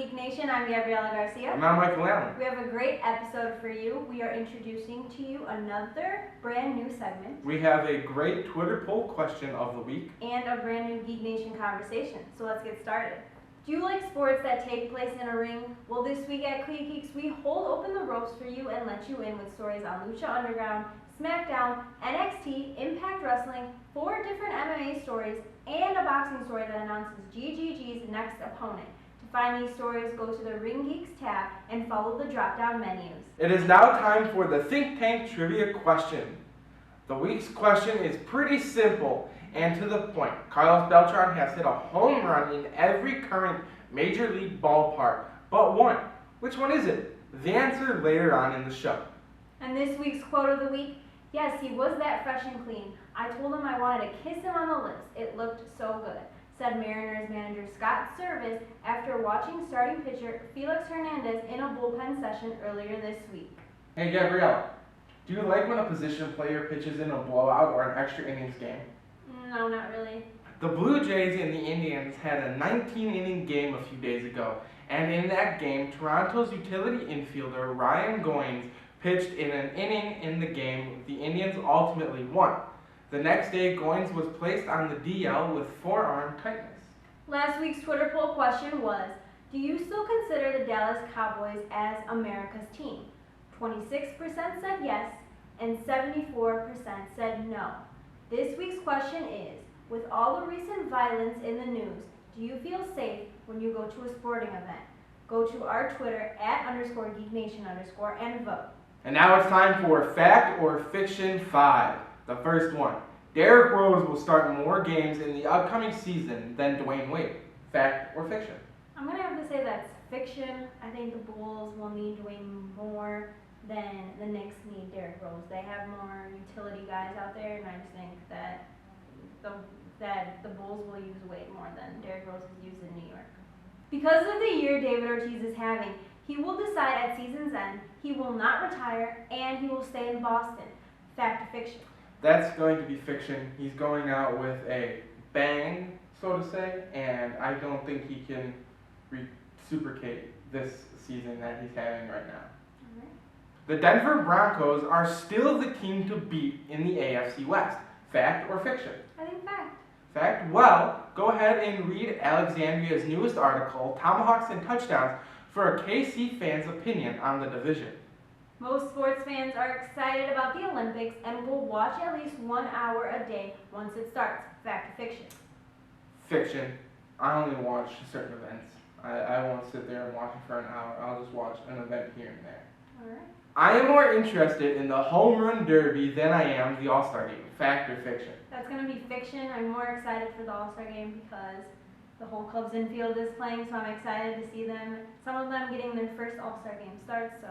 Geek Nation. I'm Gabriela Garcia. And I'm Michael Allen. We have a great episode for you. We are introducing to you another brand new segment. We have a great Twitter poll question of the week. And a brand new Geek Nation conversation. So let's get started. Do you like sports that take place in a ring? Well, this week at Geeks, we hold open the ropes for you and let you in with stories on Lucha Underground, SmackDown, NXT, Impact Wrestling, 4 different MMA stories, and a boxing story that announces GGG's next opponent. To find these stories, go to the Ring Geeks tab and follow the drop-down menus. It is now time for the Think Tank Trivia question. The week's question is pretty simple and to the point. Carlos Beltran has hit a home run in every current Major League ballpark but one. Which one is it? The answer later on in the show. And this week's quote of the week, yes, he was that fresh and clean. I told him I wanted to kiss him on the lips. It looked so good, said Mariners manager Scott Service after watching starting pitcher Felix Hernandez in a bullpen session earlier this week. Hey Gabrielle, do you like when a position player pitches in a blowout or an extra innings game? No, not really. The Blue Jays and the Indians had a 19-inning game a few days ago, and in that game, Toronto's utility infielder Ryan Goins pitched in an inning in the game. The Indians ultimately won. The next day, Goins was placed on the DL with forearm tightness. Last week's Twitter poll question was, do you still consider the Dallas Cowboys as America's team? 26% said yes, and 74% said no. This week's question is, with all the recent violence in the news, do you feel safe when you go to a sporting event? Go to our Twitter @_GeekNation_ and vote. And now it's time for Fact or Fiction 5. The first one. Derrick Rose will start more games in the upcoming season than Dwayne Wade. Fact or fiction? I'm going to have to say that's fiction. I think the Bulls will need Dwayne more than the Knicks need Derrick Rose. They have more utility guys out there, and I just think that the Bulls will use Wade more than Derrick Rose is used in New York. Because of the year David Ortiz is having, he will decide at season's end he will not retire and he will stay in Boston. Fact or fiction? That's going to be fiction. He's going out with a bang, so to say, and I don't think he can reciprocate this season that he's having right now. The Denver Broncos are still the team to beat in the AFC West. Fact or fiction? I think fact. Fact? Well, go ahead and read Alexandria's newest article, Tomahawks and Touchdowns, for a KC fan's opinion on the division. Most sports fans are excited about the Olympics and will watch at least 1 hour a day once it starts. Fact or fiction? Fiction. I only watch certain events. I won't sit there and watch it for an hour. I'll just watch an event here and there. Alright. I am more interested in the home run derby than I am the All-Star game. Fact or fiction? That's going to be fiction. I'm more excited for the All-Star game because the whole club's infield is playing, so I'm excited to see them. Some of them getting their first All-Sar game starts, so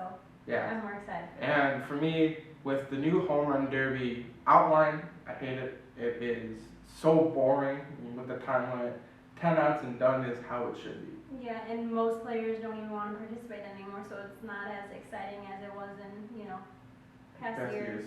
yeah. I'm more excited for that. And for me, with the new home run derby outline, I hate it. It is so boring. I mean, with the time limit, 10 outs and done is how it should be. Yeah, and most players don't even want to participate anymore, so it's not as exciting as it was in, past years.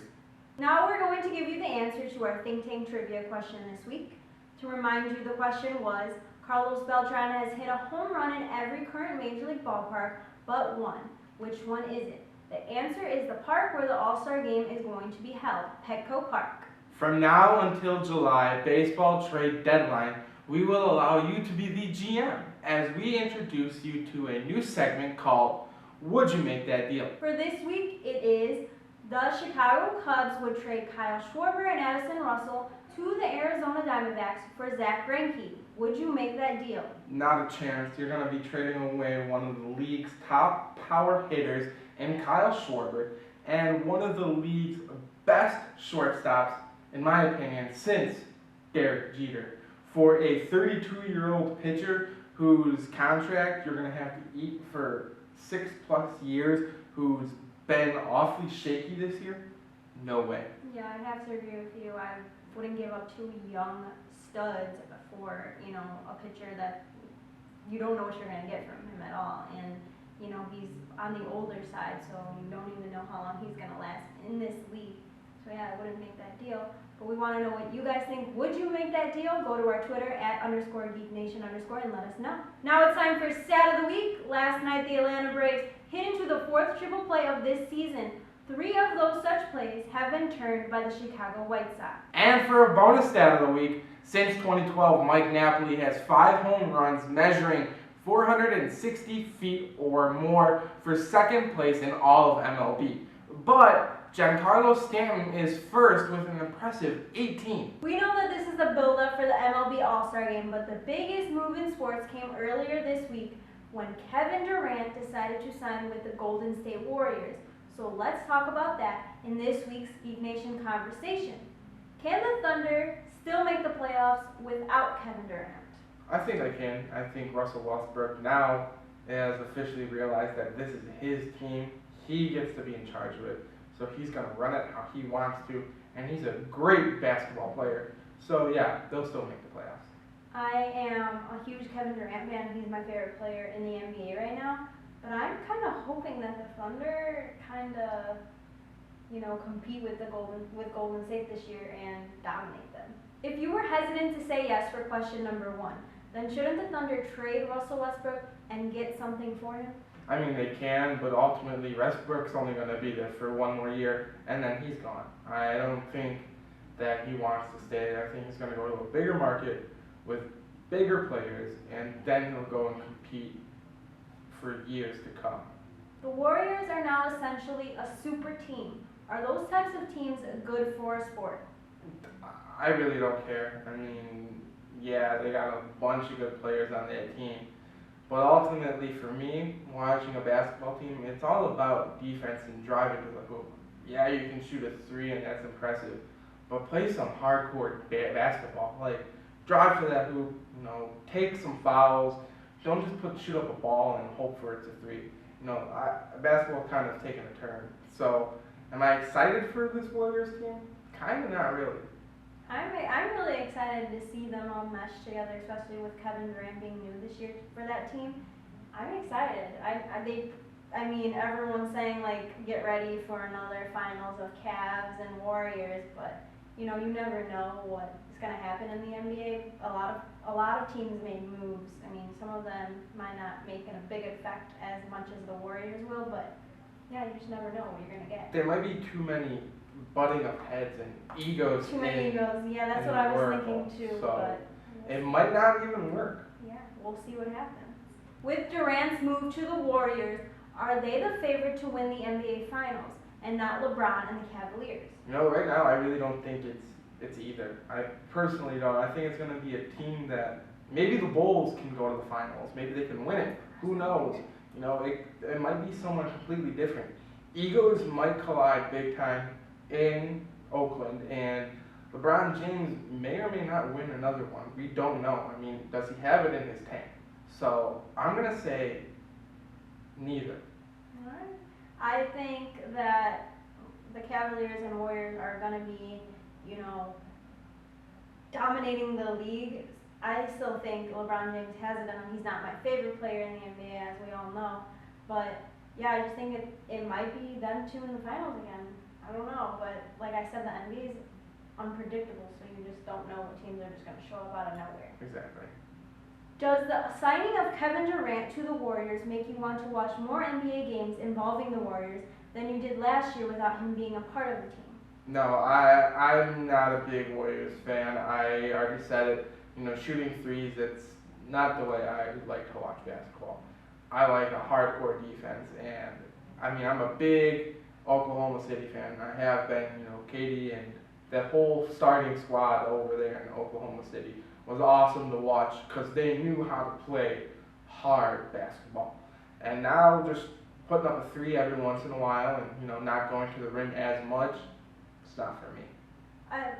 Now we're going to give you the answer to our Think Tank Trivia question this week. To remind you, the question was, Carlos Beltran has hit a home run in every current Major League ballpark but one. Which one is it? The answer is the park where the All-Star game is going to be held, Petco Park. From now until July baseball trade deadline, we will allow you to be the GM as we introduce you to a new segment called Would You Make That Deal? For this week, it is the Chicago Cubs would trade Kyle Schwarber and Addison Russell to the Arizona Diamondbacks for Zach Greinke. Would you make that deal? Not a chance. You're going to be trading away one of the league's top power hitters in Kyle Schwarber and one of the league's best shortstops, in my opinion, since Derek Jeter, for a 32-year-old pitcher whose contract you're going to have to eat for 6+ years, who's been awfully shaky this year. No way. Yeah, I'd have to agree with you. I wouldn't give up 2 young studs for, a pitcher that you don't know what you're going to get from him at all. And, he's on the older side, so you don't even know how long he's going to last in this league. So yeah, I wouldn't make that deal. But we want to know what you guys think. Would you make that deal? Go to our Twitter @_GeekNation_ and let us know. Now it's time for Stat of the Week. Last night the Atlanta Braves hit into the 4th triple play of this season. 3 of those such plays have been turned by the Chicago White Sox. And for a bonus stat of the week, since 2012, Mike Napoli has 5 home runs measuring 460 feet or more for second place in all of MLB. But Giancarlo Stanton is first with an impressive 18. We know that this is the build-up for the MLB All-Star Game, but the biggest move in sports came earlier this week when Kevin Durant decided to sign with the Golden State Warriors. So let's talk about that in this week's Geek Nation conversation. Can the Thunder still make the playoffs without Kevin Durant? I think I can. I think Russell Westbrook now has officially realized that this is his team. He gets to be in charge of it. So he's going to run it how he wants to. And he's a great basketball player. So yeah, they'll still make the playoffs. I am a huge Kevin Durant fan. He's my favorite player in the NBA right now. But I'm kind of hoping that the Thunder kind of, compete with Golden State this year and dominate them. If you were hesitant to say yes for question number 1, then shouldn't the Thunder trade Russell Westbrook and get something for him? I mean, they can, but ultimately Westbrook's only going to be there for 1 more year, and then he's gone. I don't think that he wants to stay there. I think he's going to go to a bigger market with bigger players, and then he'll go and compete for years to come. The Warriors are now essentially a super team. Are those types of teams good for a sport? I really don't care. I mean, yeah, they got a bunch of good players on their team. But ultimately, for me, watching a basketball team, it's all about defense and driving to the hoop. Yeah, you can shoot a 3 and that's impressive. But play some hardcore basketball. Like, drive to that hoop, take some fouls. Don't just shoot up a ball and hope for it's a 3. Basketball kind of taking a turn. So, am I excited for this Warriors team? Kind of not really. I'm really excited to see them all mesh together, especially with Kevin Durant being new this year for that team. I'm excited. Everyone's saying get ready for another finals of Cavs and Warriors, but you never know what's gonna happen in the NBA. A lot of teams made moves. Some of them might not make a big effect as much as the Warriors will, but yeah, you just never know what you're gonna get. There might be too many butting of heads and egos. Too many egos. Yeah, that's what I was thinking too. So but it might not even work. Yeah, we'll see what happens. With Durant's move to the Warriors, are they the favorite to win the NBA Finals and not LeBron and the Cavaliers? Right now I really don't think it's either. I personally don't. I think it's going to be a team that maybe the Bulls can go to the finals. Maybe they can win it. Who knows? It might be someone completely different. Egos might collide big time in Oakland, and LeBron James may or may not win another one. We don't know. Does he have it in his tank? So I'm going to say neither. All right. I think that the Cavaliers and Warriors are going to be, dominating the league. I still think LeBron James has it in him. He's not my favorite player in the NBA, as we all know. But yeah, I just think it might be them two in the finals again. I don't know, but like I said, the NBA is unpredictable, so you just don't know what teams are just going to show up out of nowhere. Exactly. Does the signing of Kevin Durant to the Warriors make you want to watch more NBA games involving the Warriors than you did last year without him being a part of the team? No, I'm not a big Warriors fan. I already said it. Shooting threes, it's not the way I like to watch basketball. I like a hardcore defense, and I'm a big Oklahoma City fan. I have been, Katie and that whole starting squad over there in Oklahoma City was awesome to watch because they knew how to play hard basketball. And now just putting up a 3 every once in a while and, not going to the rim as much, it's not for me.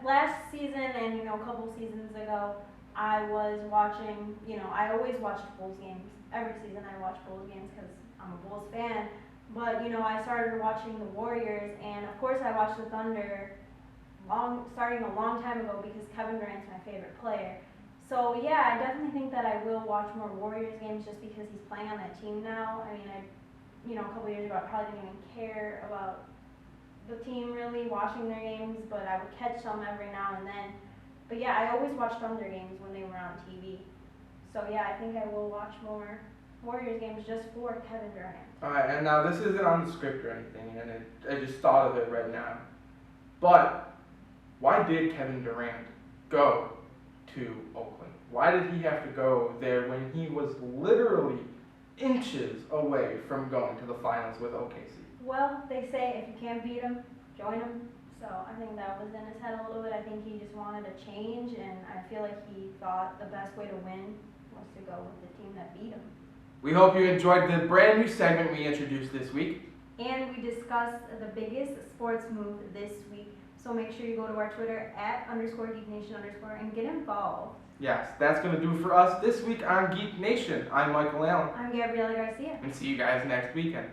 Last season and, a couple seasons ago, I was watching, I always watched Bulls games. Every season I watch Bulls games because I'm a Bulls fan. But, I started watching the Warriors, and of course I watched the Thunder starting a long time ago because Kevin Durant's my favorite player. So yeah, I definitely think that I will watch more Warriors games just because he's playing on that team now. A couple years ago I probably didn't even care about the team really watching their games, but I would catch some every now and then. But yeah, I always watched Thunder games when they were on TV. So yeah, I think I will watch more Warriors games just for Kevin Durant. Alright, and now this isn't on the script or anything, and I just thought of it right now. But why did Kevin Durant go to Oakland? Why did he have to go there when he was literally inches away from going to the finals with OKC? Well, they say if you can't beat them, join them. So I think that was in his head a little bit. I think he just wanted a change, and I feel like he thought the best way to win was to go with the team that beat him. We hope you enjoyed the brand new segment we introduced this week. And we discussed the biggest sports move this week. So make sure you go to our Twitter @_GeekNation_ and get involved. Yes, that's going to do it for us this week on Geek Nation. I'm Michael Allen. I'm Gabriela Garcia. And see you guys next weekend.